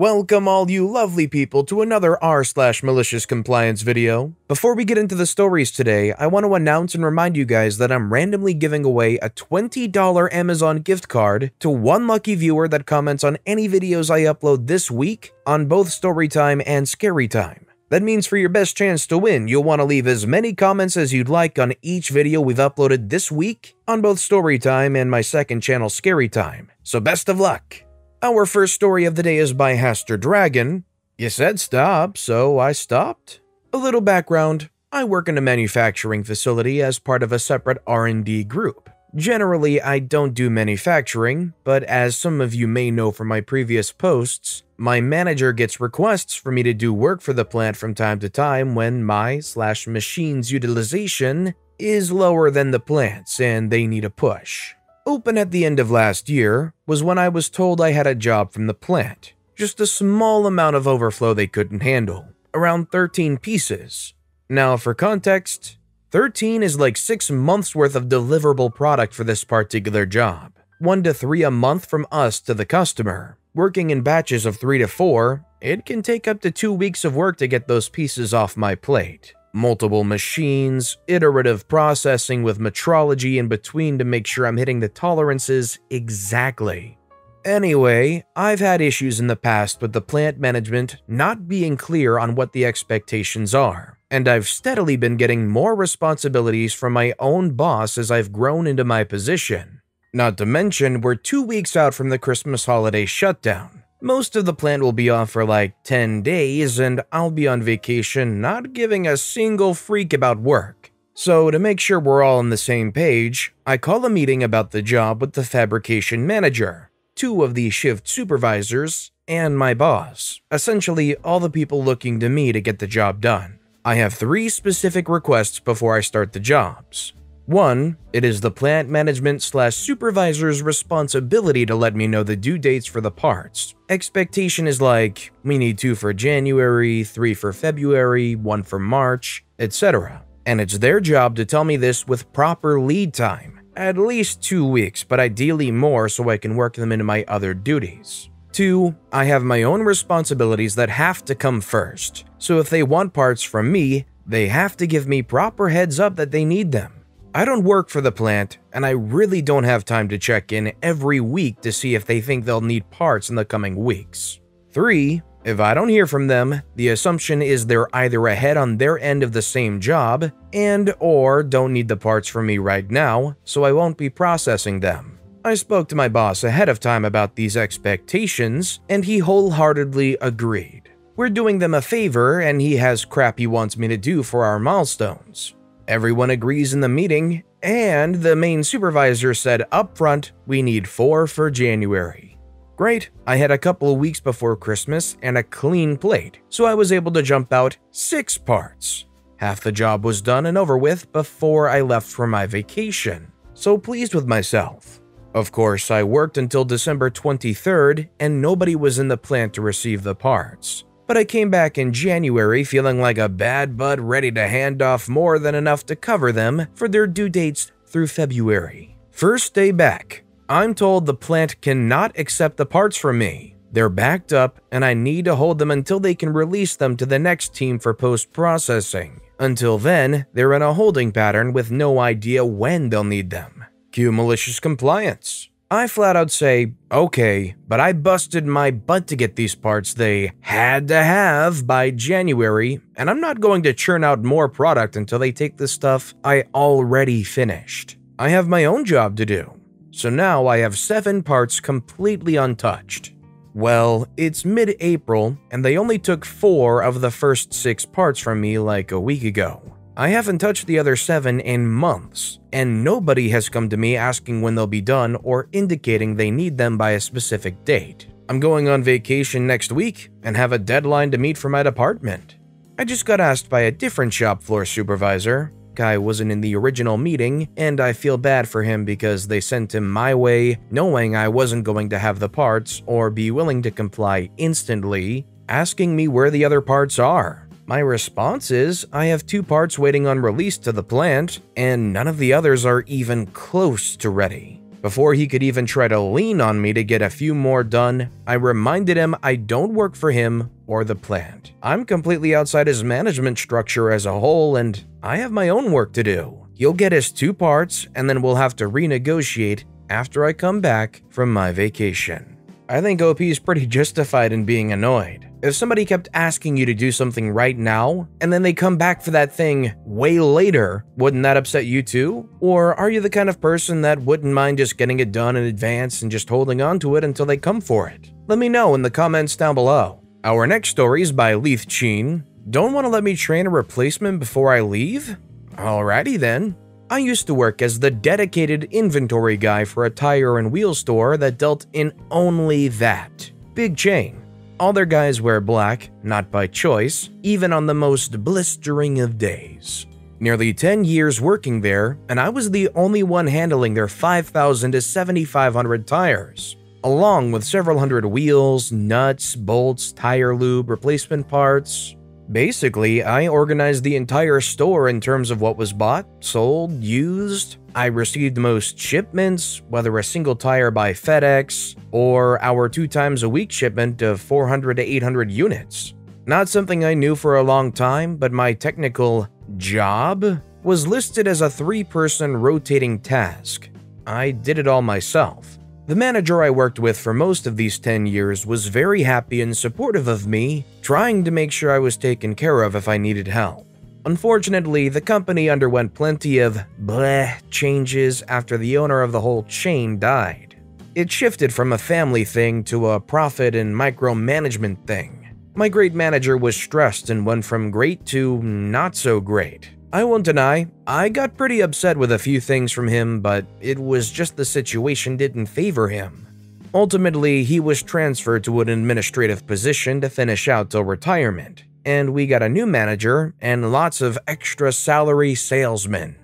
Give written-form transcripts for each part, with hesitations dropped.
Welcome all you lovely people to another r/malicious compliance video. Before we get into the stories today, I want to announce and remind you guys that I'm randomly giving away a $20 Amazon gift card to one lucky viewer that comments on any videos I upload this week on both Storytime and Storytime. That means for your best chance to win, you'll want to leave as many comments as you'd like on each video we've uploaded this week on both Storytime and my second channel Storytime. So best of luck! Our first story of the day is by Haster Dragon. You said stop, so I stopped. A little background. I work in a manufacturing facility as part of a separate R&D group. Generally, I don't do manufacturing, but as some of you may know from my previous posts, my manager gets requests for me to do work for the plant from time to time when my/machine's utilization is lower than the plant's and they need a push. Open at the end of last year was when I was told I had a job from the plant. Just a small amount of overflow they couldn't handle, around 13 pieces. Now for context, 13 is like 6 months worth of deliverable product for this particular job. 1 to 3 a month from us to the customer. Working in batches of 3 to 4, it can take up to 2 weeks of work to get those pieces off my plate. Multiple machines, iterative processing with metrology in between to make sure I'm hitting the tolerances exactly. Anyway, I've had issues in the past with the plant management not being clear on what the expectations are, and I've steadily been getting more responsibilities from my own boss as I've grown into my position. Not to mention, we're 2 weeks out from the Christmas holiday shutdown. Most of the plant will be off for like 10 days and I'll be on vacation not giving a single freak about work. So to make sure we're all on the same page, I call a meeting about the job with the fabrication manager, 2 of the shift supervisors, and my boss. Essentially all the people looking to me to get the job done. I have 3 specific requests before I start the jobs. 1, it is the plant management/supervisor's responsibility to let me know the due dates for the parts. Expectation is like, we need 2 for January, 3 for February, 1 for March, etc. And it's their job to tell me this with proper lead time. At least 2 weeks, but ideally more so I can work them into my other duties. 2, I have my own responsibilities that have to come first. So if they want parts from me, they have to give me proper heads up that they need them. I don't work for the plant, and I really don't have time to check in every week to see if they think they'll need parts in the coming weeks. 3, if I don't hear from them, the assumption is they're either ahead on their end of the same job and/or don't need the parts from me right now, so I won't be processing them. I spoke to my boss ahead of time about these expectations, and he wholeheartedly agreed. We're doing them a favor, and he has crap he wants me to do for our milestones. Everyone agrees in the meeting, and the main supervisor said upfront we need 4 for January. Great, I had a couple of weeks before Christmas and a clean plate, so I was able to jump out 6 parts. Half the job was done and over with before I left for my vacation, so pleased with myself. Of course, I worked until December 23rd and nobody was in the plant to receive the parts. But I came back in January feeling like a bad bud ready to hand off more than enough to cover them for their due dates through February. First day back, I'm told the plant cannot accept the parts from me. They're backed up and I need to hold them until they can release them to the next team for post-processing. Until then, they're in a holding pattern with no idea when they'll need them. Cue malicious compliance. I flat out say, okay, but I busted my butt to get these parts they had to have by January, and I'm not going to churn out more product until they take the stuff I already finished. I have my own job to do. So now I have 7 parts completely untouched. Well, it's mid-April, and they only took 4 of the first 6 parts from me like a week ago. I haven't touched the other 7 in months, and nobody has come to me asking when they'll be done or indicating they need them by a specific date. I'm going on vacation next week and have a deadline to meet for my department. I just got asked by a different shop floor supervisor. Guy wasn't in the original meeting, and I feel bad for him because they sent him my way knowing I wasn't going to have the parts or be willing to comply instantly, asking me where the other parts are. My response is, I have 2 parts waiting on release to the plant, and none of the others are even close to ready. Before he could even try to lean on me to get a few more done, I reminded him I don't work for him or the plant. I'm completely outside his management structure as a whole, and I have my own work to do. He'll get his 2 parts, and then we'll have to renegotiate after I come back from my vacation. I think OP is pretty justified in being annoyed. If somebody kept asking you to do something right now, and then they come back for that thing way later, wouldn't that upset you too? Or are you the kind of person that wouldn't mind just getting it done in advance and just holding on to it until they come for it? Let me know in the comments down below. Our next story is by Leith Cheen. Don't want to let me train a replacement before I leave? Alrighty then. I used to work as the dedicated inventory guy for a tire and wheel store that dealt in only that. Big chain. All their guys wear black, not by choice, even on the most blistering of days. Nearly 10 years working there, and I was the only one handling their 5,000 to 7,500 tires, along with several hundred wheels, nuts, bolts, tire lube, replacement parts. Basically, I organized the entire store in terms of what was bought, sold, used. I received most shipments, whether a single tire by FedEx or our 2 times a week shipment of 400 to 800 units. Not something I knew for a long time, but my technical job was listed as a 3-person rotating task. I did it all myself. The manager I worked with for most of these 10 years was very happy and supportive of me, trying to make sure I was taken care of if I needed help. Unfortunately, the company underwent plenty of bleh changes after the owner of the whole chain died. It shifted from a family thing to a profit and micromanagement thing. My great manager was stressed and went from great to not so great. I won't deny, I got pretty upset with a few things from him, but it was just the situation didn't favor him. Ultimately, he was transferred to an administrative position to finish out till retirement, and we got a new manager and lots of extra salary salesmen.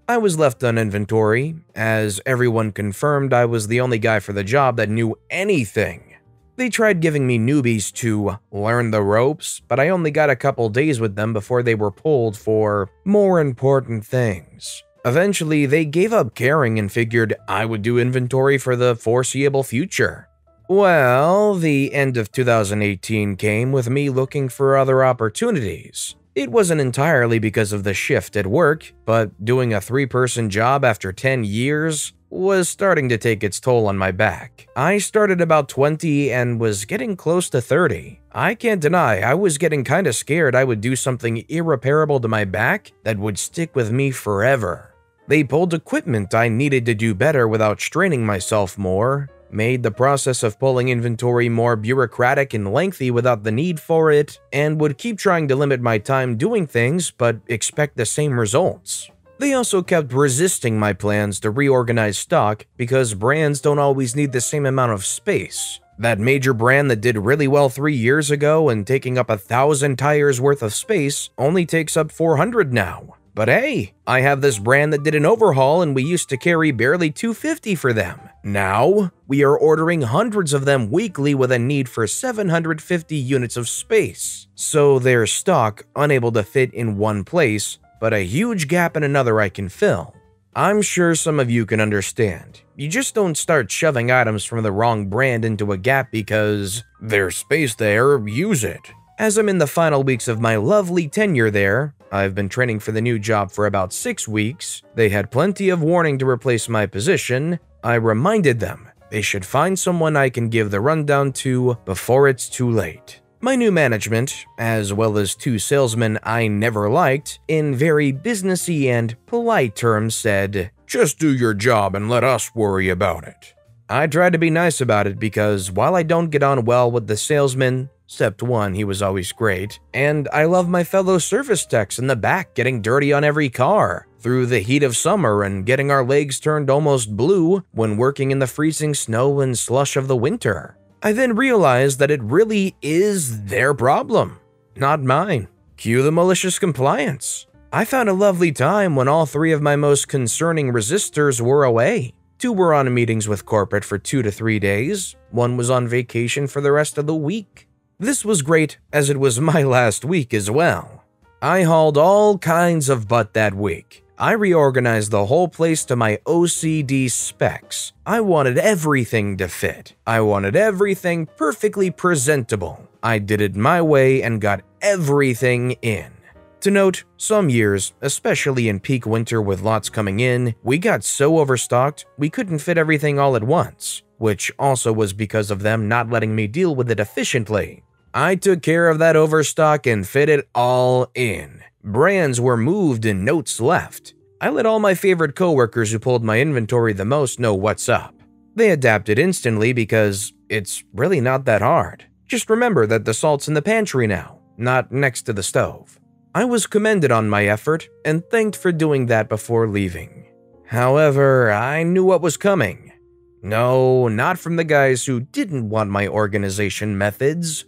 I was left on inventory, as everyone confirmed I was the only guy for the job that knew anything. They tried giving me newbies to learn the ropes, but I only got a couple days with them before they were pulled for more important things. Eventually, they gave up caring and figured I would do inventory for the foreseeable future. Well, the end of 2018 came with me looking for other opportunities. It wasn't entirely because of the shift at work, but doing a 3-person job after 10 years was starting to take its toll on my back. I started about 20 and was getting close to 30. I can't deny I was getting kinda scared I would do something irreparable to my back that would stick with me forever. They pulled equipment I needed to do better without straining myself more, made the process of pulling inventory more bureaucratic and lengthy without the need for it, and would keep trying to limit my time doing things but expect the same results. They also kept resisting my plans to reorganize stock because brands don't always need the same amount of space. That major brand that did really well 3 years ago and taking up 1,000 tires worth of space only takes up 400 now. But hey, I have this brand that did an overhaul and we used to carry barely 250 for them. Now, we are ordering hundreds of them weekly with a need for 750 units of space. So their stock unable to fit in one place, but a huge gap in another I can fill. I'm sure some of you can understand. You just don't start shoving items from the wrong brand into a gap because there's space there, use it. As I'm in the final weeks of my lovely tenure there, I've been training for the new job for about 6 weeks. They had plenty of warning to replace my position. I reminded them they should find someone I can give the rundown to before it's too late. My new management, as well as 2 salesmen I never liked, in very businessy and polite terms said, "Just do your job and let us worry about it." I tried to be nice about it because while I don't get on well with the salesman, except one, he was always great, and I love my fellow service techs in the back getting dirty on every car through the heat of summer and getting our legs turned almost blue when working in the freezing snow and slush of the winter. I then realized that it really is their problem, not mine. Cue the malicious compliance. I found a lovely time when all 3 of my most concerning resistors were away. 2 were on meetings with corporate for 2 to 3 days. 1 was on vacation for the rest of the week. This was great as it was my last week as well. I hauled all kinds of butt that week. I reorganized the whole place to my OCD specs. I wanted everything to fit. I wanted everything perfectly presentable. I did it my way and got everything in. To note, some years, especially in peak winter with lots coming in, we got so overstocked we couldn't fit everything all at once, which also was because of them not letting me deal with it efficiently. I took care of that overstock and fit it all in. Brands were moved and notes left. I let all my favorite coworkers who pulled my inventory the most know what's up. They adapted instantly because it's really not that hard. Just remember that the salt's in the pantry now, not next to the stove. I was commended on my effort and thanked for doing that before leaving. However, I knew what was coming. No, not from the guys who didn't want my organization methods.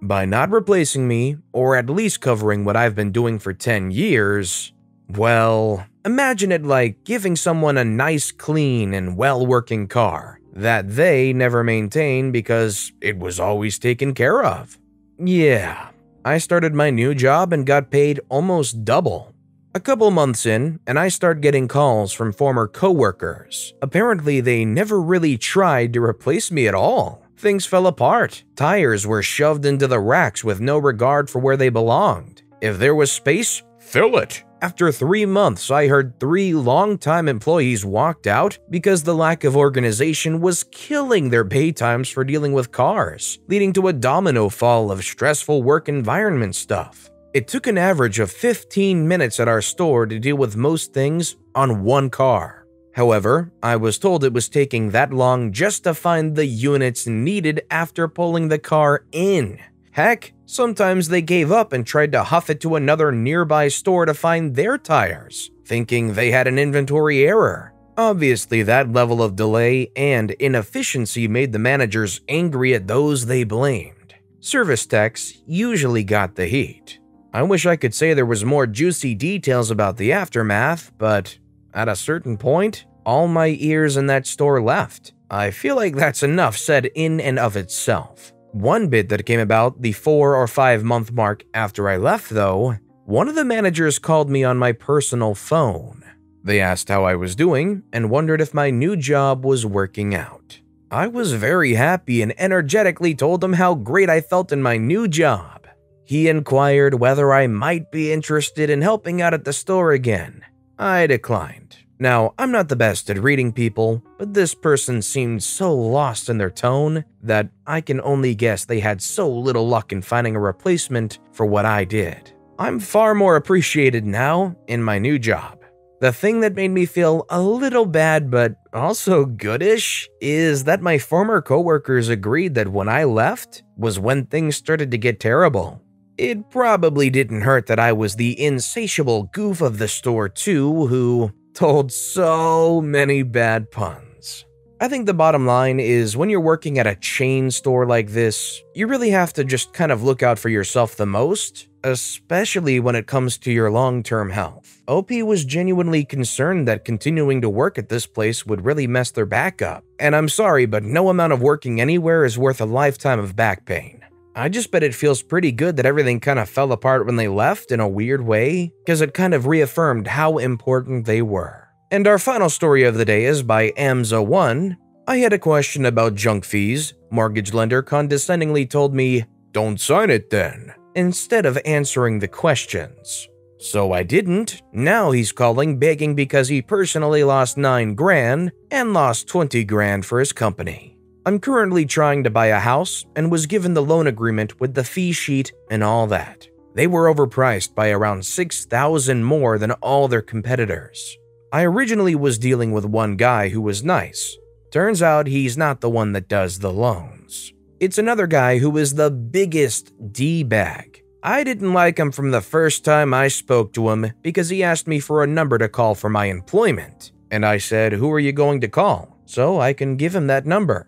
By not replacing me, or at least covering what I've been doing for 10 years, well, imagine it like giving someone a nice, clean, and well-working car that they never maintained because it was always taken care of. Yeah. I started my new job and got paid almost double. A couple months in, and I start getting calls from former coworkers. Apparently, they never really tried to replace me at all. Things fell apart. Tires were shoved into the racks with no regard for where they belonged. If there was space, fill it. After 3 months, I heard 3 longtime employees walked out because the lack of organization was killing their pay times for dealing with cars, leading to a domino fall of stressful work environment stuff. It took an average of 15 minutes at our store to deal with most things on one car. However, I was told it was taking that long just to find the units needed after pulling the car in. Heck, sometimes they gave up and tried to huff it to another nearby store to find their tires, thinking they had an inventory error. Obviously, that level of delay and inefficiency made the managers angry at those they blamed. Service techs usually got the heat. I wish I could say there was more juicy details about the aftermath, but at a certain point, all my ears in that store left. I feel like that's enough said in and of itself. One bit that came about the 4 or 5 month mark after I left, though, one of the managers called me on my personal phone. They asked how I was doing and wondered if my new job was working out. I was very happy and energetically told him how great I felt in my new job. He inquired whether I might be interested in helping out at the store again. I declined. Now, I'm not the best at reading people, but this person seemed so lost in their tone that I can only guess they had so little luck in finding a replacement for what I did. I'm far more appreciated now in my new job. The thing that made me feel a little bad but also goodish is that my former coworkers agreed that when I left was when things started to get terrible. It probably didn't hurt that I was the insatiable goof of the store too, who told so many bad puns. I think the bottom line is when you're working at a chain store like this, you really have to just kind of look out for yourself the most, especially when it comes to your long-term health. OP was genuinely concerned that continuing to work at this place would really mess their back up. And I'm sorry, but no amount of working anywhere is worth a lifetime of back pain. I just bet it feels pretty good that everything kind of fell apart when they left in a weird way, because it kind of reaffirmed how important they were. And our final story of the day is by Amza1. I had a question about junk fees. Mortgage lender condescendingly told me, "Don't sign it then," instead of answering the questions. So I didn't. Now he's calling begging because he personally lost 9 grand and lost 20 grand for his company. I'm currently trying to buy a house and was given the loan agreement with the fee sheet and all that. They were overpriced by around 6,000 more than all their competitors. I originally was dealing with one guy who was nice. Turns out he's not the one that does the loans. It's another guy who is the biggest D-bag. I didn't like him from the first time I spoke to him because he asked me for a number to call for my employment. And I said, "Who are you going to call?" So I can give him that number.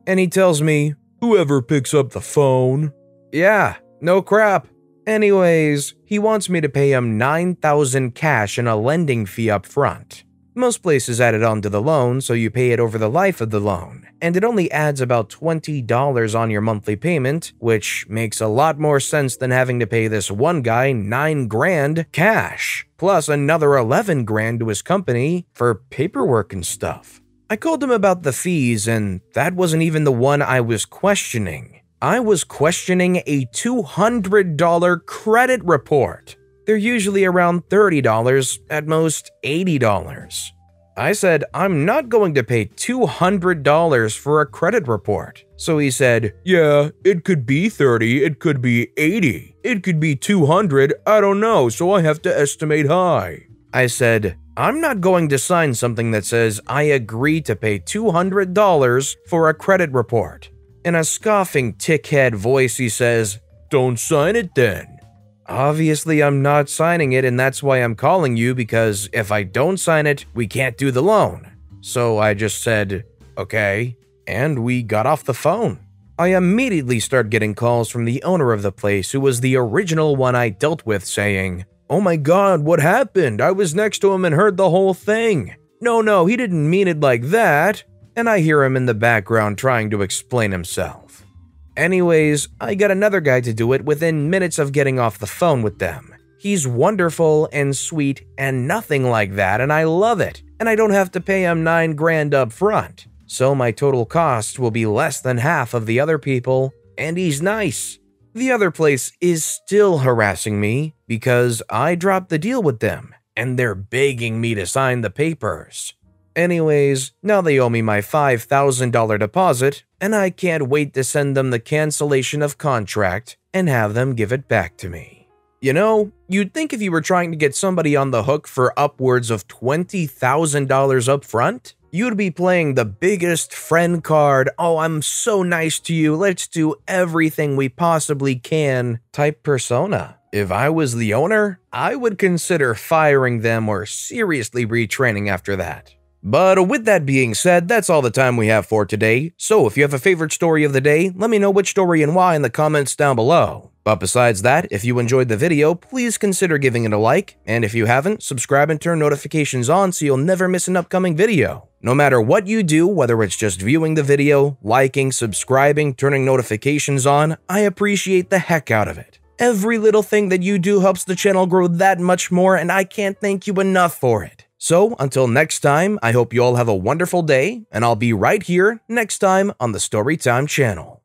And he tells me, "Whoever picks up the phone." Yeah, no crap. Anyways, he wants me to pay him $9,000 cash and a lending fee up front. Most places add it onto the loan, so you pay it over the life of the loan. and it only adds about $20 on your monthly payment, which makes a lot more sense than having to pay this one guy $9 grand cash, plus another $11 grand to his company for paperwork and stuff. I called him about the fees, and that wasn't even the one I was questioning. I was questioning a $200 credit report. They're usually around $30, at most $80. I said, I'm not going to pay $200 for a credit report. So he said, yeah, it could be 30, it could be 80, it could be 200, I don't know, so I have to estimate high. I said, I'm not going to sign something that says I agree to pay $200 for a credit report. In a scoffing tickhead voice, he says, don't sign it then. Obviously, I'm not signing it, and that's why I'm calling you, because if I don't sign it, we can't do the loan. So I just said, okay, and we got off the phone. I immediately start getting calls from the owner of the place, who was the original one I dealt with, saying, oh my god, what happened? I was next to him and heard the whole thing. No, he didn't mean it like that. And I hear him in the background trying to explain himself. Anyways, I got another guy to do it within minutes of getting off the phone with them. He's wonderful and sweet and nothing like that, and I love it. And I don't have to pay him $9 grand up front. So my total cost will be less than half of the other people, and he's nice. The other place is still harassing me because I dropped the deal with them, and they're begging me to sign the papers. Anyways, now they owe me my $5,000 deposit, and I can't wait to send them the cancellation of contract and have them give it back to me. You know, you'd think if you were trying to get somebody on the hook for upwards of $20,000 up front, you'd be playing the biggest friend card, oh, I'm so nice to you, let's do everything we possibly can type persona. If I was the owner, I would consider firing them or seriously retraining after that. But with that being said, that's all the time we have for today. So if you have a favorite story of the day, let me know which story and why in the comments down below. But besides that, if you enjoyed the video, please consider giving it a like, and if you haven't, subscribe and turn notifications on so you'll never miss an upcoming video. No matter what you do, whether it's just viewing the video, liking, subscribing, turning notifications on, I appreciate the heck out of it. Every little thing that you do helps the channel grow that much more, and I can't thank you enough for it. So, until next time, I hope you all have a wonderful day, and I'll be right here next time on the Storytime channel.